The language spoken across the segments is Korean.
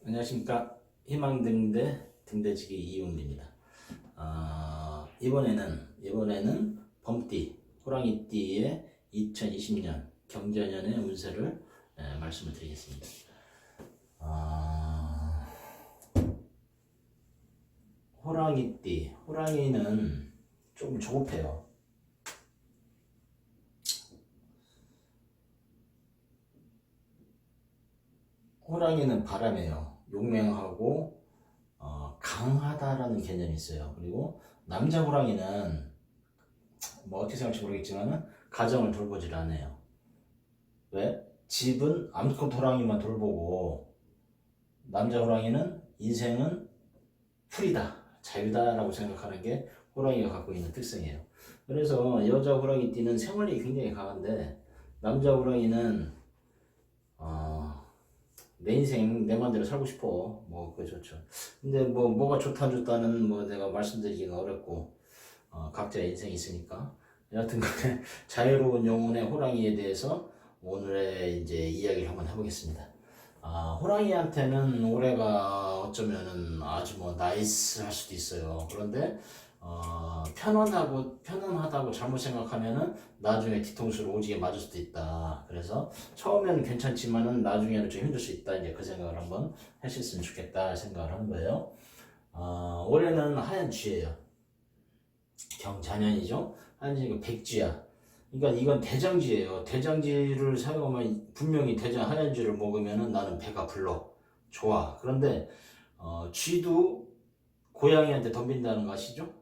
안녕하십니까. 희망등대 등대지기 이용입니다. 이번에는 범띠, 호랑이띠의 2020년 경자년의 운세를 말씀을 드리겠습니다. 호랑이띠, 호랑이는 좀 조급해요. 호랑이는 바람이에요. 용맹하고 강하다라는 개념이 있어요. 그리고 남자 호랑이는 뭐 어떻게 생각할지 모르겠지만 가정을 돌보질 않아요. 왜? 집은 암컷 호랑이만 돌보고 남자 호랑이는 인생은 풀이다, 자유다라고 생각하는 게 호랑이가 갖고 있는 특성이에요. 그래서 여자 호랑이띠는 생활력이 굉장히 강한데 남자 호랑이는 내 인생 내 맘대로 살고 싶어. 뭐 그게 좋죠. 근데 뭐가 좋다 안 좋다는 뭐 내가 말씀드리기는 어렵고 각자의 인생이 있으니까 여하튼간에 자유로운 영혼의 호랑이에 대해서 오늘의 이제 이야기를 한번 해보겠습니다. 호랑이한테는 올해가 어쩌면은 아주 뭐 나이스할 수도 있어요. 그런데 편안하다고 잘못 생각하면은 나중에 뒤통수를 오지게 맞을 수도 있다. 그래서 처음에는 괜찮지만은 나중에는 좀 힘들 수 있다. 이제 그 생각을 한번 하셨으면 좋겠다 생각을 하는 거예요. 올해는 하얀 쥐예요. 경자년이죠. 하얀 쥐가 백쥐야. 그러니까 이건 대장쥐예요. 대장쥐를 사용하면 분명히 하얀 쥐를 먹으면은 나는 배가 불러. 좋아. 그런데 쥐도 고양이한테 덤빈다는 거 아시죠?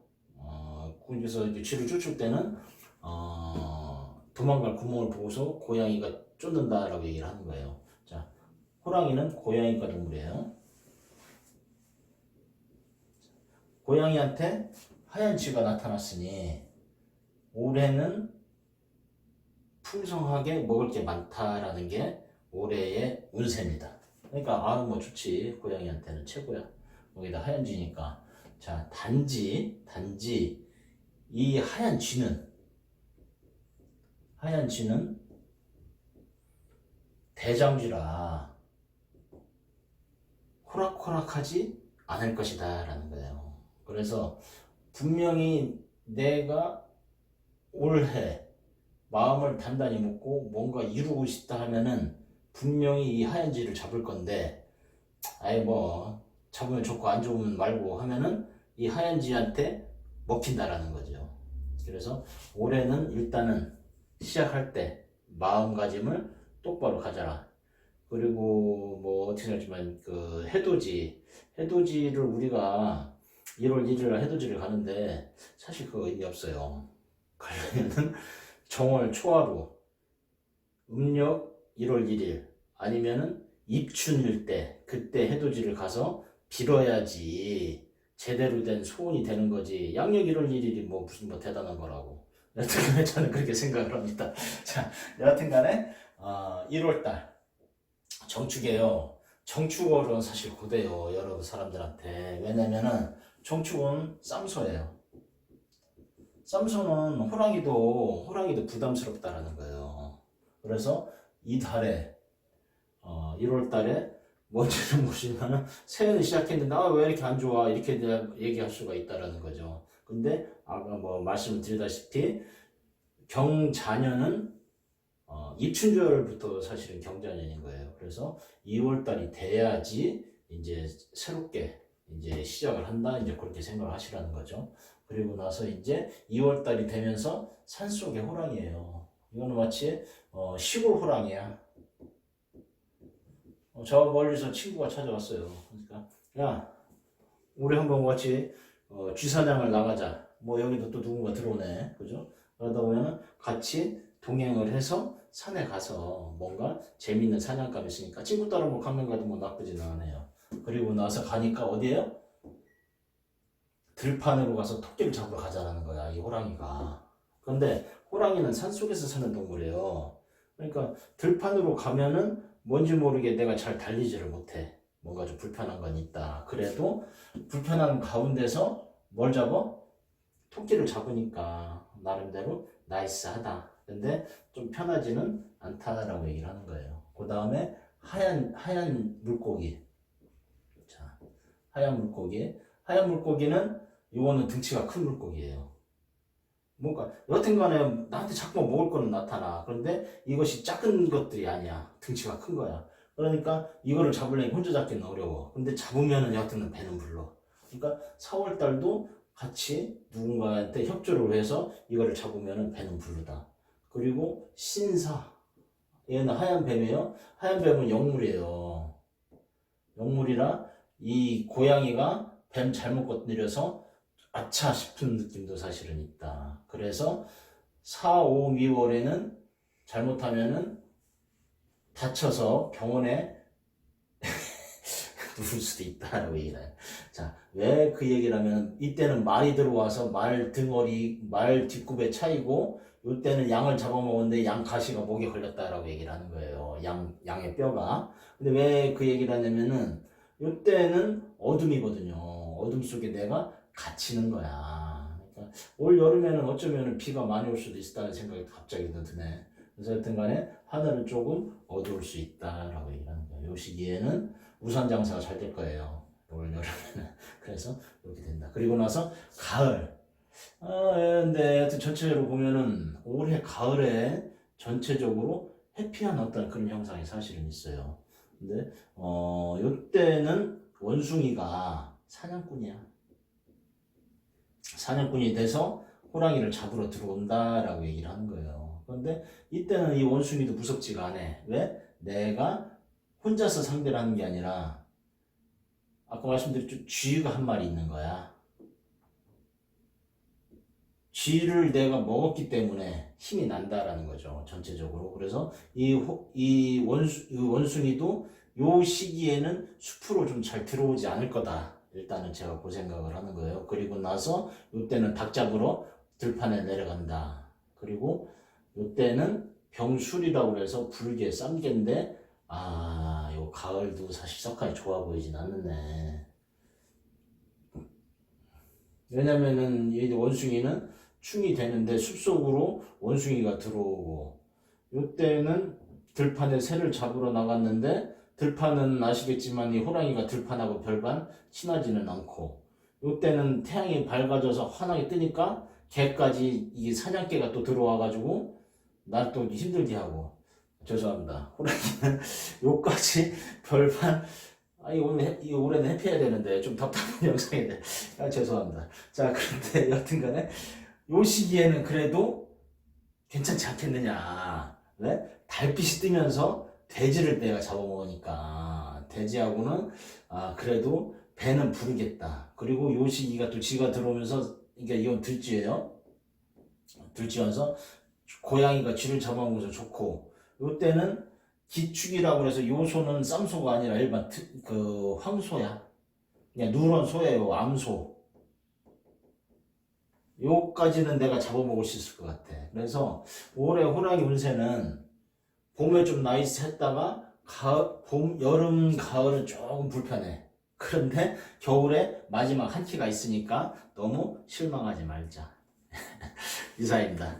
그래서 이제 쥐를 쫓을 때는 도망갈 구멍을 보고서 고양이가 쫓는다라고 얘기를 하는 거예요. 자, 호랑이는 고양이과 동물이에요. 고양이한테 하얀 쥐가 나타났으니 올해는 풍성하게 먹을 게 많다라는 게 올해의 운세입니다. 그러니까 뭐 좋지. 고양이한테는 최고야. 여기다 하얀 쥐니까. 자, 단지 이 하얀 쥐는 대장쥐라 호락호락하지 않을 것이다 라는 거예요. 그래서 분명히 내가 올해 마음을 단단히 먹고 뭔가 이루고 싶다 하면은 분명히 이 하얀 쥐를 잡을 건데 아예 뭐 잡으면 좋고 안 좋으면 말고 하면은 이 하얀 쥐한테 먹힌다라는 거죠. 그래서 올해는 일단은 시작할 때 마음가짐을 똑바로 가져라. 그리고 뭐 어떻게 생각하지만 그 해돋이를 우리가 1월 1일 해돋이를 가는데 사실 그거 의미 없어요. 가려면은 정월 초하루 음력 1월 1일 아니면은 입춘일 때 그때 해돋이를 가서 빌어야지 제대로 된 소원이 되는 거지. 양력 1월 1일이 뭐 무슨 뭐 대단한 거라고. 여튼간에 저는 그렇게 생각을 합니다. 자, 여튼간에 1월달 정축이에요. 정축월은 사실 고대요. 여러 사람들한테. 왜냐면은 정축은 쌈소예요. 쌈소는 호랑이도 부담스럽다라는 거예요. 그래서 이 달에 1월 달에 뭔지는 모르지만 새해는 시작했는데 왜 이렇게 안 좋아 이렇게 얘기할 수가 있다라는 거죠. 근데 아까 뭐 말씀을 드리다시피 경자년은 입춘절부터 사실은 경자년인 거예요. 그래서 2월 달이 돼야지 이제 새롭게 이제 시작을 한다 이제 그렇게 생각을 하시라는 거죠. 그리고 나서 이제 2월 달이 되면서 산속의 호랑이에요. 이거는 마치 시골 호랑이야. 저 멀리서 친구가 찾아왔어요. 그러니까 야 우리 한번 같이 쥐사냥을 나가자. 뭐 여기도 또 누군가 들어오네. 그죠? 그러다 보면 같이 동행을 해서 산에 가서 뭔가 재밌는 사냥감이 있으니까 친구 따라 뭐 가면 가도 뭐 나쁘지는 않아요. 그리고 나서 가니까 어디에요? 들판으로 가서 토끼를 잡으러 가자라는 거야. 이 호랑이가. 그런데 호랑이는 산속에서 사는 동물이에요. 그러니까 들판으로 가면은 뭔지 모르게 내가 잘 달리지를 못해. 뭔가 좀 불편한 건 있다. 그래도 불편한 가운데서 뭘 잡아? 토끼를 잡으니까 나름대로 나이스하다. 근데 좀 편하지는 않다라고 얘기를 하는 거예요. 그 다음에 하얀 물고기. 하얀 물고기. 하얀 물고기는 요거는 등치가 큰 물고기예요. 뭔가 여튼 간에 나한테 자꾸 먹을 거는 나타나. 그런데 이것이 작은 것들이 아니야. 등치가 큰 거야. 그러니까 이거를 잡으려면 혼자 잡기는 어려워. 근데 잡으면은 여하튼 배는 불러. 그러니까 4월 달도 같이 누군가한테 협조를 해서 이거를 잡으면은 배는 부르다. 그리고 신사. 얘는 하얀 뱀이에요. 하얀 뱀은 영물이에요. 영물이라 이 고양이가 뱀 잘못 건드려서 아차 싶은 느낌도 사실은 있다. 그래서 4, 5, 6월에는 잘못하면은 다쳐서 병원에 누울 수도 있다라고 얘기를 해요. 자, 왜 그 얘기를 하면 이때는 말이 들어와서 말 등어리, 말 뒷굽에 차이고 이때는 양을 잡아먹었는데 양 가시가 목에 걸렸다라고 얘기를 하는 거예요. 양의 뼈가. 근데 왜 그 얘기를 하냐면은 이때는 어둠이거든요. 어둠 속에 내가 갇히는 거야. 그러니까 올 여름에는 어쩌면 비가 많이 올 수도 있다는 생각이 갑자기 드네. 그래서 여튼 간에 하늘은 조금 어두울 수 있다라고 얘기하는 거예요. 이 시기에는 우산 장사가 잘 될 거예요. 올 여름에는. 그래서 이렇게 된다. 그리고 나서 가을. 근데 하여튼 전체적으로 보면은 올해 가을에 전체적으로 해피한 어떤 그런 형상이 사실은 있어요. 근데 요때는 원숭이가 사냥꾼이야. 사냥꾼이 돼서 호랑이를 잡으러 들어온다라고 얘기를 하는 거예요. 그런데 이때는 이 원숭이도 무섭지가 않아. 왜? 내가 혼자서 상대를 하는 게 아니라 아까 말씀드렸죠. 쥐가 한 마리 있는 거야. 쥐를 내가 먹었기 때문에 힘이 난다라는 거죠. 전체적으로. 그래서 이 원숭이도 요 시기에는 숲으로 좀 잘 들어오지 않을 거다. 일단은 제가 그 생각을 하는 거예요. 그리고 나서 요때는 닭 잡으러 들판에 내려간다. 그리고 요때는 병술이라고 해서 불개, 쌈개인데 요 가을도 사실 석하니 좋아 보이진 않네. 왜냐면은 이 원숭이는 충이 되는데 숲속으로 원숭이가 들어오고 요때는 들판에 새를 잡으러 나갔는데 들판은 아시겠지만 이 호랑이가 들판하고 별반 친하지는 않고 요때는 태양이 밝아져서 환하게 뜨니까 개까지 이 사냥개가 또 들어와가지고 날 또 힘들게 하고 죄송합니다. 호랑이는 요까지 별반 이 올해는 해피해야 되는데 좀 답답한 영상인데 죄송합니다. 자, 그런데 여튼간에 요 시기에는 그래도 괜찮지 않겠느냐. 왜? 달빛이 뜨면서 돼지를 내가 잡아먹으니까 돼지하고는 그래도 배는 부르겠다. 그리고 요 시기가 또 쥐가 들어오면서 그러니까 이건 들쥐예요. 들쥐여서 고양이가 쥐를 잡아먹어서 좋고 요때는 기축이라고 해서 요 소는 쌈소가 아니라 일반 그 황소야. 그냥 누런 소예요. 암소. 요까지는 내가 잡아먹을 수 있을 것 같아. 그래서 올해 호랑이 운세는 봄에 좀 나이스했다가 여름, 가을은 조금 불편해. 그런데 겨울에 마지막 한 키가 있으니까 너무 실망하지 말자. 이사입니다.